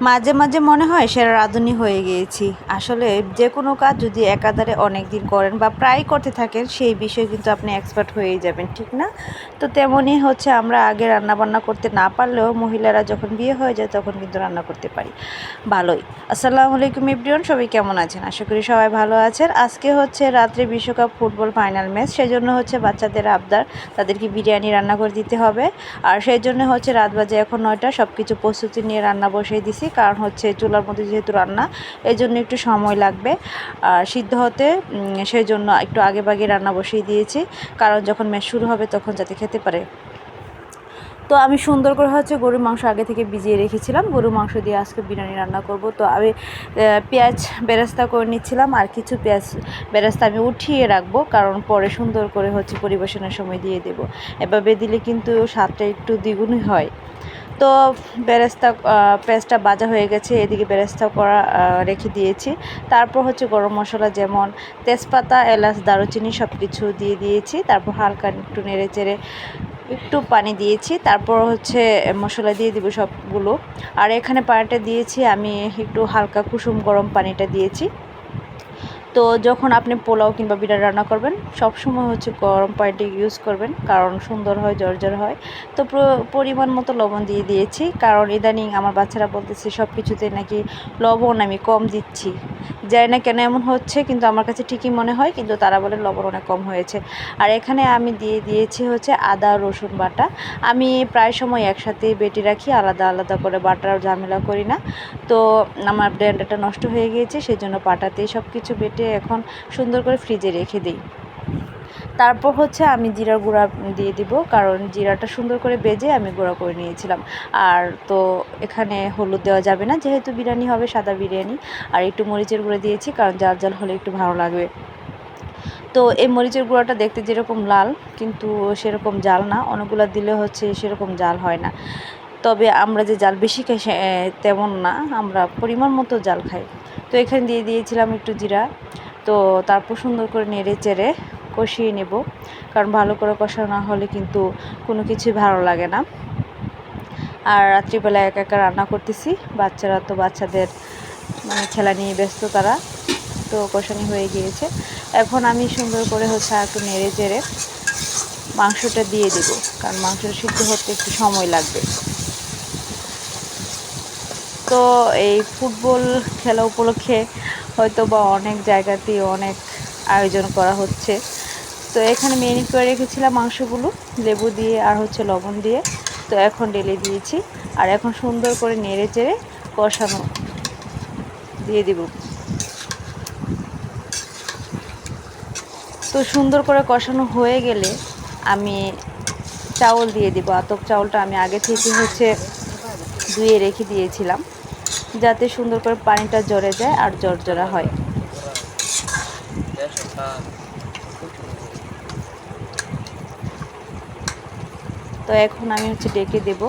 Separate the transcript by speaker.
Speaker 1: মাঝে, মাঝে মনে হয় সেরা রাঁধুনি হয়ে গিয়েছি। আসলে যেকোনো কাজ যদি একাধারে অনেকদিন করেন বা প্রায় করতে থাকেন, সেই বিষয়ে কিন্তু আপনি এক্সপার্ট হয়েই যাবেন, ঠিক না? তো তেমনই হচ্ছে আমরা আগে রান্নাবান্না করতে না পারলেও মহিলারা যখন বিয়ে হয়ে যায় তখন কিন্তু রান্না করতে পারি ভালোই। আসসালামু আলাইকুম এভরিওয়ান, সবাই কেমন আছেন? আশা করি সবাই ভালো আছেন। আজকে হচ্ছে রাত্রে বিশ্বকাপ ফুটবল ফাইনাল ম্যাচ, সেজন্য হচ্ছে বাচ্চাদের আবদার, তাদেরকে বিরিয়ানি রান্না করে দিতে হবে। আর সেই জন্য হচ্ছে রাত বাজে এখন 9টা, সব কিছু প্রস্তুতি নিয়ে রান্না বসিয়ে দিছি, কারণ হচ্ছে চুলার মধ্যে যেহেতু রান্না, এই জন্য একটু সময় লাগবে আর সিদ্ধ হতে। সেই জন্য একটু আগে ভাগে রান্না বসিয়ে দিয়েছি, কারণ যখন ম্যাচ শুরু হবে তখন যাতে খেতে পারে। তো আমি সুন্দর করে হচ্ছে গরুর মাংস আগে থেকে ভিজিয়ে রেখেছিলাম, গরুর মাংস দিয়ে আজকে বিরিয়ানি রান্না করব। তো আমি পেঁয়াজ বেরেস্তা করে নিচ্ছিলাম, আর কিছু পেঁয়াজ বেরেস্তা আমি উঠিয়ে রাখবো, কারণ পরে সুন্দর করে হচ্ছে পরিবেশনের সময় দিয়ে দেব। এভাবে দিলে কিন্তু স্বাদটা একটু দ্বিগুণই হয়। তো বেরেস্তা পেঁয়াজটা ভাজা হয়ে গেছে, এদিকে বেরেস্তা করা রেখে দিয়েছি। তারপর হচ্ছে গরম মশলা যেমন তেজপাতা, এলাচ, দারুচিনি সব কিছু দিয়ে দিয়েছি। তারপর হালকা একটু নেড়ে চেড়ে একটু পানি দিয়েছি, তারপর হচ্ছে মশলা দিয়ে দিব সবগুলো। আর এখানে পানিটা দিয়েছি আমি একটু হালকা কুসুম গরম পানিটা দিয়েছি। তো যখন আপনি পোলাও কিংবা বিরিয়ানি রান্না করবেন, সবসময় হচ্ছে গরম পানিটা ইউজ করবেন, কারণ সুন্দর হয়, জর্জর হয়। তো পরিমাণ মতো লবণ দিয়ে দিয়েছি, কারণ ইদানিং আমার বাচ্চারা বলতেছে সব কিছুতে নাকি লবণ আমি কম দিচ্ছি। জানি না কেন এমন হচ্ছে, কিন্তু আমার কাছে ঠিকই মনে হয়, কিন্তু তারা বলে লবণ অনেক কম হয়েছে। আর এখানে আমি দিয়ে দিয়েছি হচ্ছে আদা রসুন বাটা। আমি প্রায় সময় একসাথেই বেটে রাখি, আলাদা আলাদা করে বাটার ঝামেলা করি না। তো আমার ব্লেন্ডারটা নষ্ট হয়ে গিয়েছে, সেই জন্য পাটাতেই সব কিছু বেটে এখন সুন্দর করে ফ্রিজে রেখে দিই। তারপর হচ্ছে আমি জিরার গুঁড়া দিয়ে দিব, কারণ জিরাটা সুন্দর করে ভেজে আমি গুঁড়া করে নিয়েছিলাম। আর তো এখানে হলুদ দেওয়া যাবে না, যেহেতু বিরিয়ানি হবে সাদা বিরিয়ানি। আর একটু মরিচের গুঁড়া দিয়েছি, কারণ জাল জাল হলে একটু ভালো লাগবে। তো এই মরিচের গুঁড়াটা দেখতে যেরকম লাল, কিন্তু সেরকম জাল না, অনেকগুলো দিলে হচ্ছে সেরকম জাল হয় না। তবে আমরা যে জাল বেশি খাই তেমন না, আমরা পরিমাণ মতো জাল খাই। তো এখানে দিয়ে দিয়েছিলাম একটু জিরা। তো তারপর সুন্দর করে নেড়ে চেড়ে কষিয়ে নেব, কারণ ভালো করে কষা না হলে কিন্তু কোনো কিছুই ভালো লাগে না। আর রাত্রিবেলা একা একা রান্না করতেছি, বাচ্চারা তো বাচ্চাদের মানে খেলা নিয়ে ব্যস্ত তারা। তো কষানি হয়ে গিয়েছে, এখন আমি সুন্দর করে হচ্ছে আর একটু নেড়ে চেড়ে মাংসটা দিয়ে দেব, কারণ মাংসটা সিদ্ধ হতে একটু সময় লাগবে। তো এই ফুটবল খেলা উপলক্ষে হয়তো বা অনেক জায়গাতেই অনেক আয়োজন করা হচ্ছে। তো এখানে মেরিনেট করে রেখেছিলাম মাংসগুলো লেবু দিয়ে আর হচ্ছে লবণ দিয়ে। তো এখন ঢেলে দিয়েছি, আর এখন সুন্দর করে নেড়ে চেড়ে কষানো দিয়ে দিব। তো সুন্দর করে কষানো হয়ে গেলে আমি চাউল দিয়ে দিব। আতপ চাউলটা আমি আগে থেকে হচ্ছে ধুয়ে রেখে দিয়েছিলাম, যাতে সুন্দর করে পানিটা ঝরে যায় আর জর্জরা হয়। তো এখন আমি হচ্ছে ডেকে দেব।